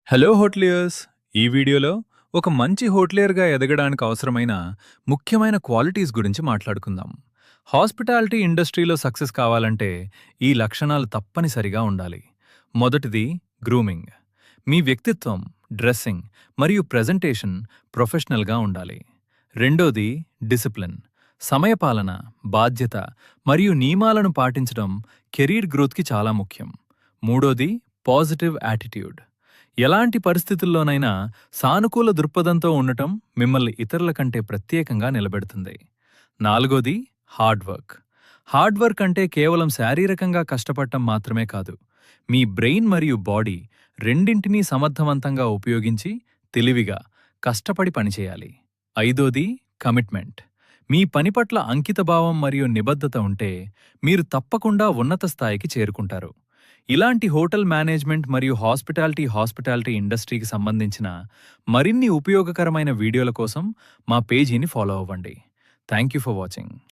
Hello hoteliers. ఈ వీడియోలో ఒక మంచి హోటలియర్గా ఎదగడానికి అవసరమైన ముఖ్యమైన క్వాలిటీస్ గురించి మాట్లాడుకుందాం. హాస్పిటాలిటీ ఇండస్ట్రీలో సక్సెస్ కావాలంటే ఈ లక్షణాలు తప్పనిసరిగా ఉండాలి. మొదటిది గ్రూమింగ్. మీ వ్యక్తిత్వం, డ్రెస్సింగ్ మరియు ప్రెజెంటేషన్ ప్రొఫెషనల్గా ఉండాలి. రెండోది డిసిప్లిన్. సమయపాలన, బాధ్యత మరియు నియమాలను పాటించడం కెరీర్ గ్రోత్కి చాలా ముఖ్యం. మూడోది పాజిటివ్ యాటిట్యూడ్. ఎలాంటి పరిస్థితుల్లోనైనా సానుకూల దృక్పథంతో ఉండటం మిమ్మల్ని ఇతరుల కంటే ప్రత్యేకంగా నిలబెడుతుంది. నాలుగోది హార్డ్ వర్క్. హార్డ్ వర్క్ అంటే కేవలం శారీరకంగా కష్టపడటం మాత్రమే కాదు, మీ బ్రెయిన్ మరియు బాడీ రెండింటినీ సమర్థవంతంగా ఉపయోగించి తెలివిగా, కష్టపడి పనిచేయాలి. ఐదోది కమిట్మెంట్. మీ పని పట్ల అంకితభావం మరియు నిబద్ధత ఉంటే మీరు తప్పకుండా ఉన్నత స్థాయికి చేరుకుంటారు. ఇలాంటి హోటల్ మేనేజ్మెంట్ మరియు హాస్పిటాలిటీ ఇండస్ట్రీకి సంబంధించిన మరిన్ని ఉపయోగకరమైన వీడియోల కోసం మా పేజీని ఫాలో అవ్వండి. Thank you for watching.